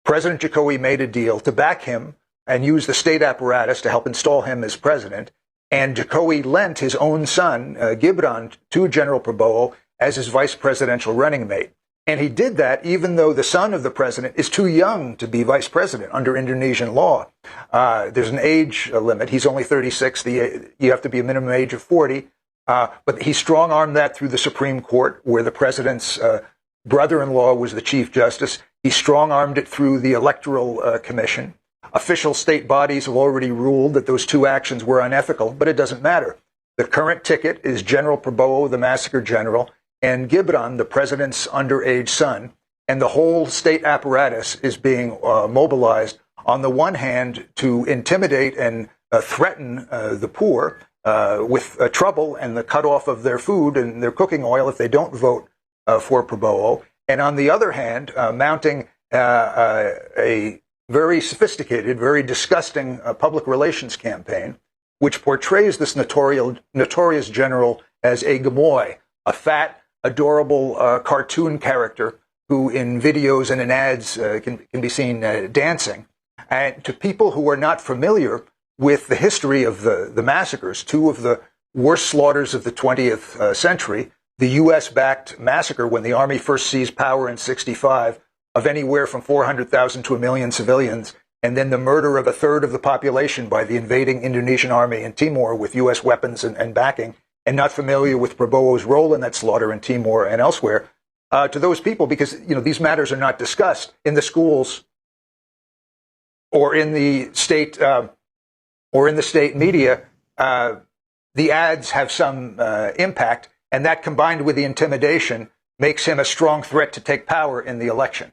President Jokowi made a deal to back him and use the state apparatus to help install him as president. And Jokowi lent his own son, Gibran, to General Prabowo as his vice presidential running mate. And he did that even though the son of the president is too young to be vice president under Indonesian law. There's an age limit. He's only 36. You have to be a minimum age of 40. But he strong-armed that through the Supreme Court, where the president's brother-in-law was the chief justice. He strong-armed it through the Electoral Commission. Official state bodies have already ruled that those two actions were unethical, but it doesn't matter. The current ticket is General Prabowo, the massacre general, and Gibran, the president's underage son, and the whole state apparatus is being mobilized, on the one hand, to intimidate and threaten the poor with trouble and the cutoff of their food and their cooking oil if they don't vote for Prabowo, and on the other hand, mounting a very sophisticated, very disgusting public relations campaign, which portrays this notorious general as a gemoy, a fat, adorable cartoon character who in videos and in ads can be seen dancing. And to people who are not familiar with the history of the massacres, two of the worst slaughters of the 20th century, the U.S.-backed massacre when the army first seized power in 1965 of anywhere from 400,000 to 1 million civilians, and then the murder of a third of the population by the invading Indonesian army in Timor with U.S. weapons and backing, and not familiar with Prabowo's role in that slaughter in Timor and elsewhere, to those people, because these matters are not discussed in the schools or in the state media. The ads have some impact, and that combined with the intimidation makes him a strong threat to take power in the election.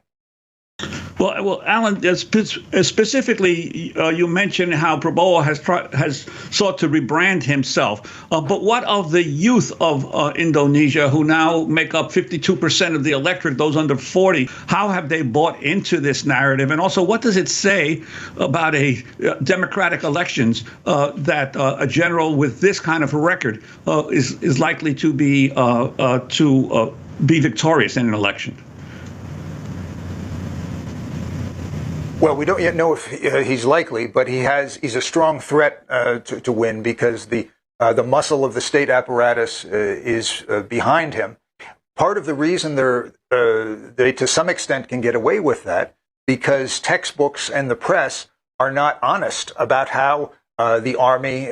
Well, Alan, specifically, you mentioned how Prabowo has sought to rebrand himself. But what of the youth of Indonesia, who now make up 52% of the electorate, those under 40? How have they bought into this narrative? And also, what does it say about democratic elections that a general with this kind of a record is likely to be victorious in an election? Well, we don't yet know if he's likely, but he's a strong threat to win because the muscle of the state apparatus is behind him. Part of the reason they to some extent can get away with that because textbooks and the press are not honest about how the army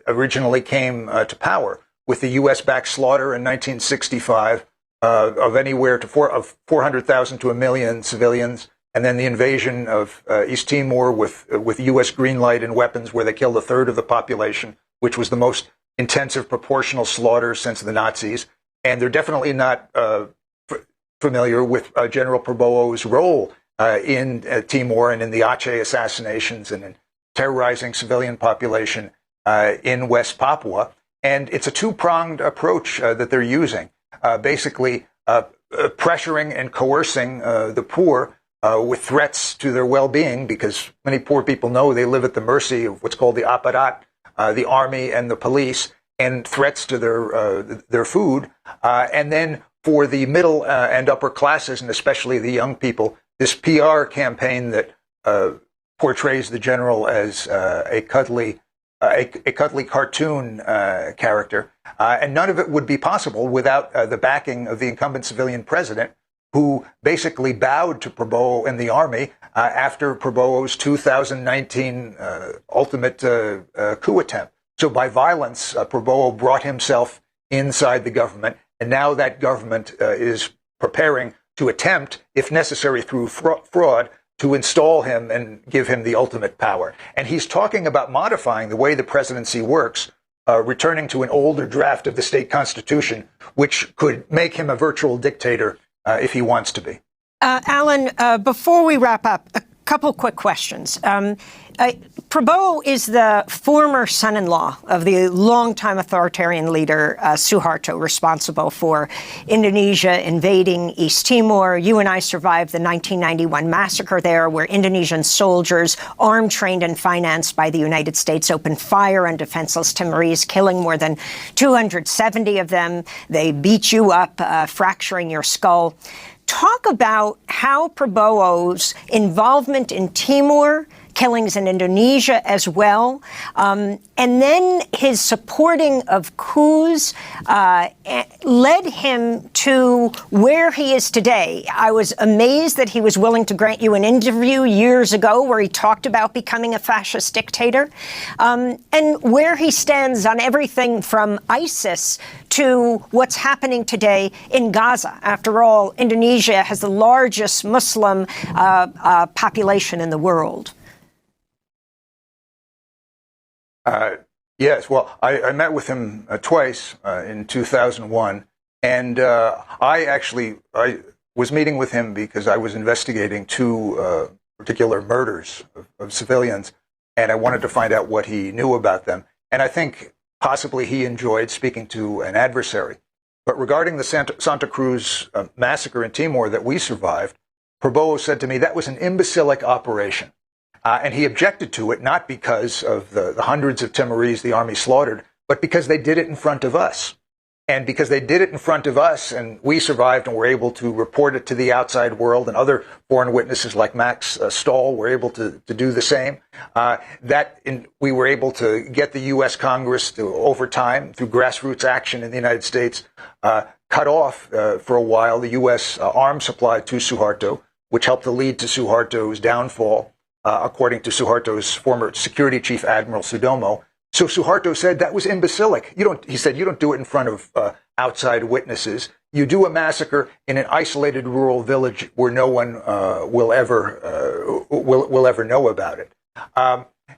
originally came to power, with the U.S.-backed slaughter in 1965 of anywhere to 400,000 to 1 million civilians. And then the invasion of East Timor with U.S. green light and weapons, where they killed a third of the population, which was the most intensive proportional slaughter since the Nazis. And they're definitely not familiar with General Prabowo's role in Timor and in the Aceh assassinations and in terrorizing civilian population in West Papua. And it's a two-pronged approach that they're using, basically pressuring and coercing the poor with threats to their well-being, because many poor people know they live at the mercy of what's called the aparat, the army and the police, and threats to their food. And then for the middle and upper classes, and especially the young people, this PR campaign that portrays the general as a cuddly cartoon character. And none of it would be possible without the backing of the incumbent civilian president, who basically bowed to Prabowo and the army after Prabowo's 2019 ultimate coup attempt. So by violence, Prabowo brought himself inside the government, and now that government is preparing to attempt, if necessary through fraud, to install him and give him the ultimate power. And he's talking about modifying the way the presidency works, returning to an older draft of the state constitution, which could make him a virtual dictator if he wants to be. Alan, before we wrap up, a couple quick questions. Prabowo is the former son-in-law of the longtime authoritarian leader Suharto, responsible for Indonesia invading East Timor. You and I survived the 1991 massacre there, where Indonesian soldiers, armed, trained, and financed by the United States, opened fire on defenseless Timorese, killing more than 270 of them. They beat you up, fracturing your skull. talk about how Prabowo's involvement in Timor, killings in Indonesia as well, and then his supporting of coups led him to where he is today. I was amazed that he was willing to grant you an interview years ago where he talked about becoming a fascist dictator, and where he stands on everything from ISIS to what's happening today in Gaza. After all, Indonesia has the largest Muslim population in the world. Yes, well, I met with him twice in 2001, and I was meeting with him because I was investigating two particular murders of civilians, and I wanted to find out what he knew about them. And I think possibly he enjoyed speaking to an adversary. But regarding the Santa Cruz massacre in Timor that we survived, Prabowo said to me that was an imbecilic operation. And he objected to it, not because of the hundreds of Timorese the army slaughtered, but because they did it in front of us. And because they did it in front of us, and we survived and were able to report it to the outside world, and other foreign witnesses like Max Stahl were able to do the same, we were able to get the U.S. Congress to, over time, through grassroots action in the United States, cut off for a while the U.S. Arms supply to Suharto, which helped to lead to Suharto's downfall. According to Suharto's former security chief, Admiral Sudomo. So Suharto said that was imbecilic. He said, you don't do it in front of outside witnesses. You do a massacre in an isolated rural village where no one will ever know about it.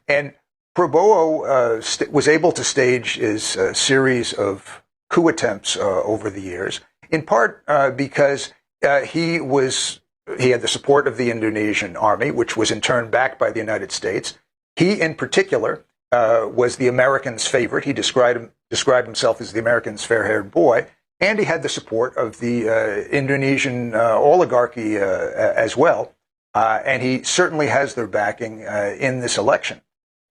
And Prabowo was able to stage his series of coup attempts over the years, in part because he had the support of the Indonesian army, which was in turn backed by the United States. He, in particular, was the Americans' favorite. He described himself as the Americans' fair-haired boy, and he had the support of the Indonesian oligarchy as well. And he certainly has their backing in this election.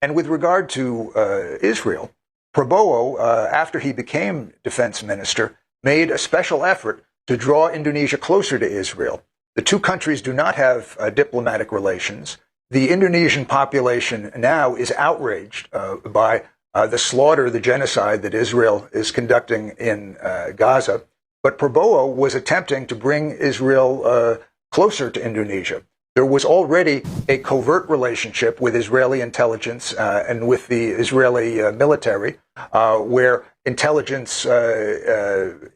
And with regard to Israel, Prabowo, after he became defense minister, made a special effort to draw Indonesia closer to Israel. The two countries do not have diplomatic relations. The Indonesian population now is outraged by the slaughter, the genocide that Israel is conducting in Gaza. But Prabowo was attempting to bring Israel closer to Indonesia. There was already a covert relationship with Israeli intelligence and with the Israeli military, where intelligence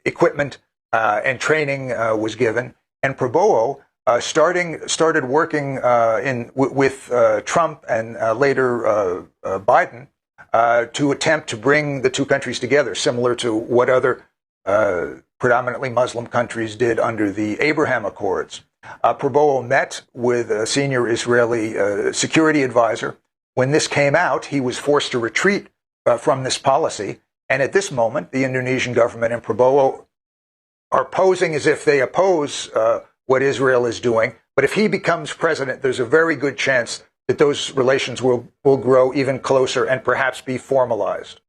equipment and training was given. And Prabowo started working with Trump and later Biden to attempt to bring the two countries together, similar to what other predominantly Muslim countries did under the Abraham Accords. Prabowo met with a senior Israeli security advisor. When this came out, he was forced to retreat from this policy. And at this moment, the Indonesian government and Prabowo are posing as if they oppose what Israel is doing. But if he becomes president, there's a very good chance that those relations will grow even closer and perhaps be formalized.